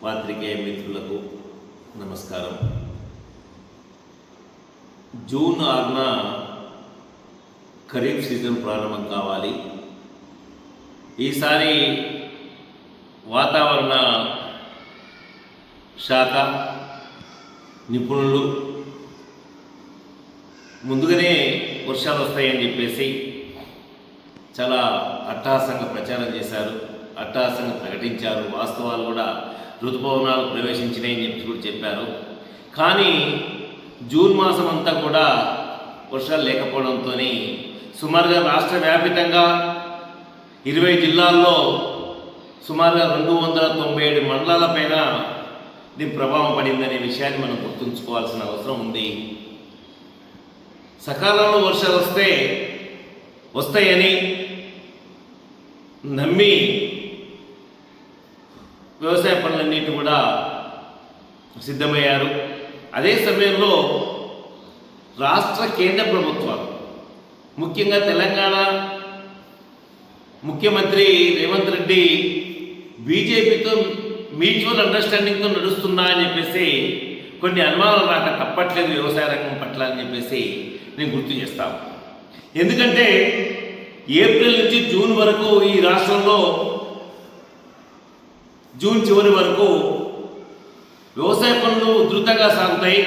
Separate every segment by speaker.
Speaker 1: పాత్రికేయ మిత్రులకు నమస్కారం. జూన్ 6న ఖరీఫ్ సీజన్ ప్రారంభం కావాలి. ఈసారి వాతావరణ శాఖ నిపుణులు ముందుగానే వర్షాలు వస్తాయని చెప్పేసి చాలా అట్టహాసంగా ప్రచారం చేశారు, అట్టహాసంగా ప్రకటించారు. వాస్తవాలు కూడా ఋతుపవనాలు ప్రవేశించినాయని చెప్పి కూడా చెప్పారు. కానీ జూన్ మాసం అంతా కూడా వర్షాలు లేకపోవడంతో సుమారుగా రాష్ట్ర వ్యాపితంగా 20 జిల్లాల్లో సుమారుగా 297 మండలాలపైన దీని ప్రభావం పడిందనే విషయాన్ని మనం గుర్తుంచుకోవాల్సిన అవసరం ఉంది. సకాలంలో వర్షాలు వస్తాయని నమ్మి వ్యవసాయ పనులన్నింటి కూడా సిద్ధమయ్యారు. అదే సమయంలో రాష్ట్ర కేంద్ర ప్రభుత్వాలు, ముఖ్యంగా తెలంగాణ ముఖ్యమంత్రి రేవంత్ రెడ్డి బీజేపీతో మ్యూచువల్ అండర్స్టాండింగ్తో నడుస్తున్నా అని చెప్పేసి కొన్ని అనుమానాలు రాక తప్పట్లేదు వ్యవసాయ రంగం పట్ల అని చెప్పేసి నేను గుర్తు చేస్తాను. ఎందుకంటే ఏప్రిల్ నుంచి జూన్ వరకు ఈ రాష్ట్రంలో జూన్ చివరి వరకు వ్యవసాయ పనులు ఉధృతంగా సాగుతాయి.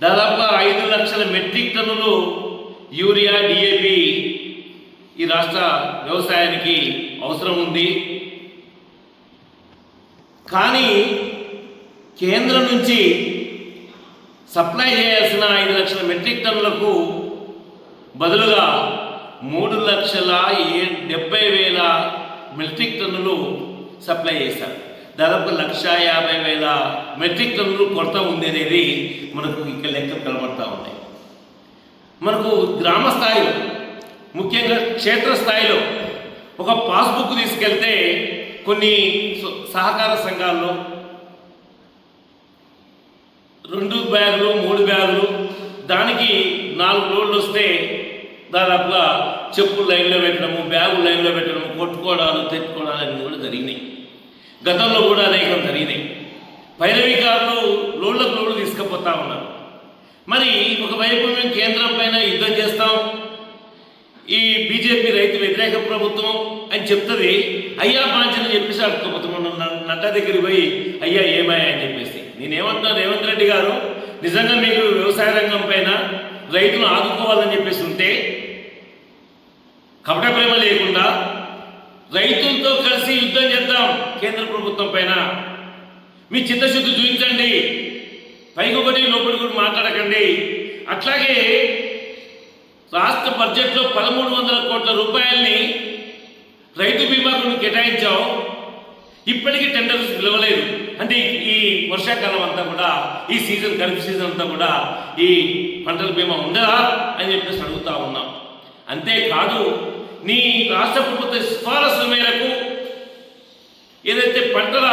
Speaker 1: దాదాపుగా 5 లక్షల మెట్రిక్ టన్నులు యూరియా, డిఏపి ఈ రాష్ట్ర వ్యవసాయానికి అవసరం ఉంది. కానీ కేంద్రం నుంచి సప్లై చేయాల్సిన 5 లక్షల మెట్రిక్ టన్నులకు బదులుగా 3,70,000 మెట్రిక్ టన్నులు సప్లై చేశారు. దాదాపు 1,50,000 మెట్రిక్ టన్నులు కొరత ఉంది అనేది మనకు ఇక్కడ లెక్కలు కనబడతా ఉన్నాయి. మనకు గ్రామ స్థాయిలో, ముఖ్యంగా క్షేత్రస్థాయిలో ఒక పాస్బుక్ తీసుకెళ్తే కొన్ని సహకార సంఘాల్లో 2 బ్యాగులు 3 బ్యాగులు దానికి 4 లోడ్లు వస్తే దాదాపుగా చెప్పులు లైన్లో పెట్టడము, బ్యాగులు లైన్లో పెట్టడము, కొట్టుకోవడాలు, తెచ్చుకోవడాలు అన్నీ కూడా జరిగినాయి. గతంలో కూడా అనేకం జరిగినాయి. పైరవీకారులు లోడ్లకు లోడ్లు తీసుకుపోతా ఉన్నారు. మరి ఒకవైపు మేము కేంద్రం పైన యుద్ధం చేస్తాం, ఈ బీజేపీ రైతు వ్యతిరేక ప్రభుత్వం అని చెప్తుంది, అయ్యా బాంచని చెప్పేసి అడుక్కోపోతున్నాం. నడ్డా దగ్గరికి పోయి అయ్యా ఏమయ్యా అని చెప్పేసి నేనేమంటున్నా, రేవంత్ రెడ్డి గారు నిజంగా మీకు వ్యవసాయ రంగం పైన రైతును ఆదుకోవాలని చెప్పేసి ఉంటే కపట ప్రేమ లేకుండా రైతులతో కలిసి యుద్ధం చేద్దాం కేంద్ర ప్రభుత్వం పైన. మీ చిత్తశుద్ధి చూపించండి, పైకి ఒకటి లోపలి కూడా మాట్లాడకండి. అట్లాగే రాష్ట్ర బడ్జెట్లో 1,300 కోట్ల రూపాయలని రైతు బీమాకు కేటాయించావు, ఇప్పటికీ టెండర్స్ పిలవలేదు. అంటే ఈ వర్షాకాలం అంతా కూడా, ఈ సీజన్ ఖరీఫ్ సీజన్ అంతా కూడా ఈ పంటల బీమా ఉందా అని చెప్పేసి అడుగుతా ఉన్నాం. అంతేకాదు, నీ రాష్ట్ర ప్రభుత్వ సిఫారసుల మేరకు ఏదైతే పంటల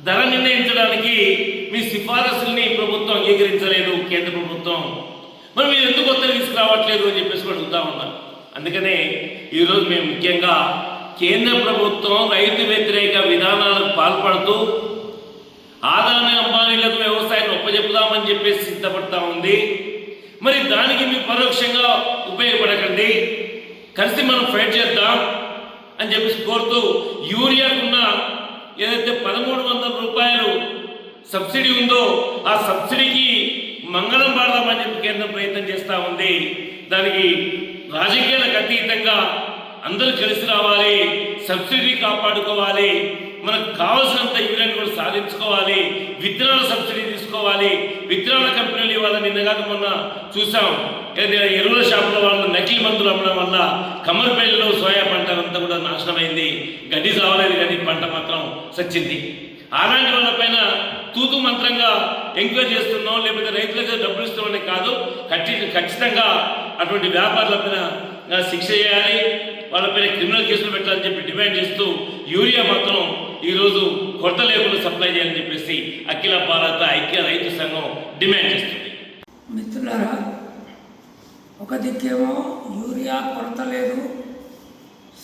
Speaker 1: ధర నిర్ణయించడానికి మీ సిఫారసుల్ని ప్రభుత్వం అంగీకరించలేదు కేంద్ర ప్రభుత్వం. మరి మీరు ఎందుకు కొత్తగా తీసుకురావట్లేదు అని చెప్పేసి అడుగుతా ఉన్నాం. అందుకనే ఈరోజు మేము ముఖ్యంగా కేంద్ర ప్రభుత్వం రైతు వ్యతిరేక విధానాలకు పాల్పడుతూ ఆదాని అంబానీలకు వ్యవసాయాన్ని ఒప్పజెప్పుదామని చెప్పేసి సిద్ధపడతా ఉంది. మరి దానికి మీరు పరోక్షంగా ఉపయోగపడకండి, కలిసి మనం ఫైట్ చేద్దాం అని చెప్పేసి కోరుతూ యూరియాకున్న ఏదైతే 1,300 రూపాయలు సబ్సిడీ ఉందో ఆ సబ్సిడీకి మంగళం పాడదామని చెప్పి కేంద్రం ప్రయత్నం చేస్తూ ఉంది. దానికి రాజకీయాలకు అతీతంగా అందరూ కలిసి రావాలి, సబ్సిడీ కాపాడుకోవాలి, మనకు కావాల్సినంత యూరియాను కూడా సాధించుకోవాలి, విత్తనాల సబ్సిడీ తీసుకోవాలి. విత్తనాల కంపెనీలు ఇవాళ నిన్నగాక మొన్న చూసాం, ఎరువుల షాపుల వాళ్ళు నకిలీ మందులు అమ్మడం వల్ల కమ్మరిపల్లిలో సోయా పంట అంతా కూడా నాశనమైంది. గడ్డి సావలేదు కానీ పంట మాత్రం సచ్చింది. అలాంటి వాళ్ళపైన తూతు మంత్రంగా ఎంక్వైరీ చేస్తున్నాం, లేకపోతే రైతులకు డబ్బులు ఇస్తామని కాదు, ఖచ్చితంగా అటువంటి వ్యాపారులపైన శిక్ష చేయాలి, వాళ్ళపైన క్రిమినల్ కేసులు పెట్టాలని చెప్పి డిమాండ్ చేస్తూ యూరియా మాత్రం ఈరోజు కొరత లేకుండా సప్లై చేయాలని చెప్పేసి అఖిల భారత ఐక్య రైతు సంఘం డిమాండ్ చేస్తుంది.
Speaker 2: మిత్రులారా, ఒక దిక్కేమో యూరియా కొరత లేదు,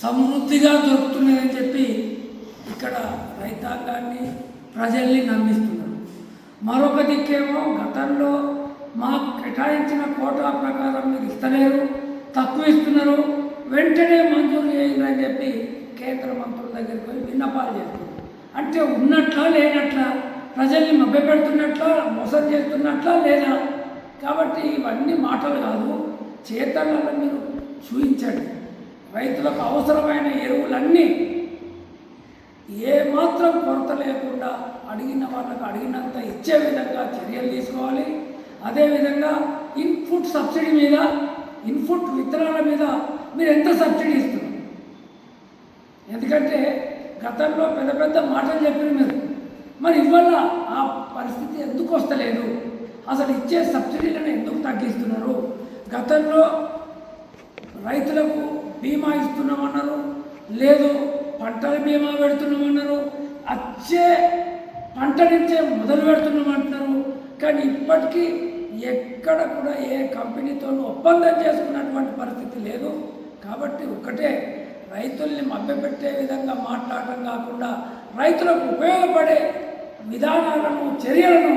Speaker 2: సమృద్ధిగా దొరుకుతున్నదని చెప్పి ఇక్కడ రైతాంగ రైతాంగాన్ని ప్రజల్ని నమ్మిస్తున్నారు. మరొక దిక్కేమో గతంలో మాకు కేటాయించిన కోటా ప్రకారం మీరు ఇస్తలేరు, తక్కువ ఇస్తున్నారు, వెంటనే మంజూరు చేయండి అని చెప్పి కేంద్ర మంత్రుల దగ్గరికి పోయి విన్నపాలు చేస్తున్నారు. అంటే ఉన్నట్లా లేనట్లా, ప్రజల్ని మభ్యపెడుతున్నట్లా, మోసం చేస్తున్నట్లా లేదా? కాబట్టి ఇవన్నీ మాటలు కాదు, చేతలలో మీరు చూపించండి. రైతులకు అవసరమైన ఎరువులన్నీ ఏమాత్రం కొరత లేకుండా అడిగిన వాళ్ళకు అడిగినంత ఇచ్చే విధంగా చర్యలు తీసుకోవాలి. అదేవిధంగా ఇన్పుట్ సబ్సిడీ మీద, ఇన్పుట్ విత్తనాల మీద మీరు ఎంత సబ్సిడీ ఇస్తున్నారు? ఎందుకంటే గతంలో పెద్ద పెద్ద మాటలు చెప్పిన మీరు, మరి ఇవాళ ఆ పరిస్థితి ఎందుకు వస్తలేదు? అసలు ఇచ్చే సబ్సిడీలను ఎందుకు తగ్గిస్తున్నారు? గతంలో రైతులకు బీమా ఇస్తున్నామన్నారు, లేదు పంటల బీమా పెడుతున్నామన్నారు, వచ్చే పంట నుంచే మొదలు పెడుతున్నామంటున్నారు. కానీ ఇప్పటికీ ఎక్కడ కూడా ఏ కంపెనీతో ఒప్పందం చేసుకున్నటువంటి పరిస్థితి లేదు. కాబట్టి ఒకటే, రైతుల్ని మభ్యపెట్టే విధంగా మాట్లాడటం కాకుండా రైతులకు ఉపయోగపడే విధానాలను, చర్యలను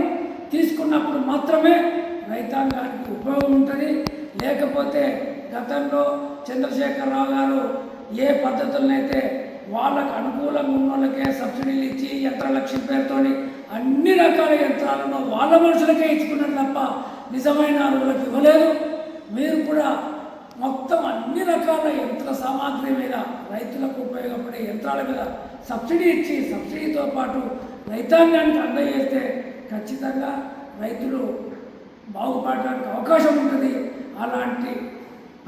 Speaker 2: తీసుకున్నప్పుడు మాత్రమే రైతాంగానికి ఉపయోగం ఉంటుంది. లేకపోతే గతంలో చంద్రశేఖరరావు గారు ఏ పద్ధతులనైతే వాళ్ళకు అనుకూలంగా ఉన్న వాళ్ళకే సబ్సిడీలు ఇచ్చి యంత్రలక్ష్మి పేరుతోని అన్ని రకాల యంత్రాలను వాళ్ళ మనుషులకే ఇచ్చుకున్నారు తప్ప నిజమైన అరువులకు ఇవ్వలేదు. మీరు కూడా మొత్తం అన్ని రకాల యంత్ర సామాగ్రి మీద, రైతులకు ఉపయోగపడే యంత్రాల మీద సబ్సిడీ ఇచ్చి, సబ్సిడీతో పాటు రైతాంగానికి అందజేస్తే ఖచ్చితంగా రైతులు బాగుపడడానికి అవకాశం ఉంటుంది. అలాంటి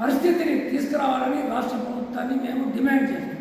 Speaker 2: పరిస్థితిని తీసుకురావాలని రాష్ట్ర ప్రభుత్వాన్ని మేము డిమాండ్ చేస్తాం.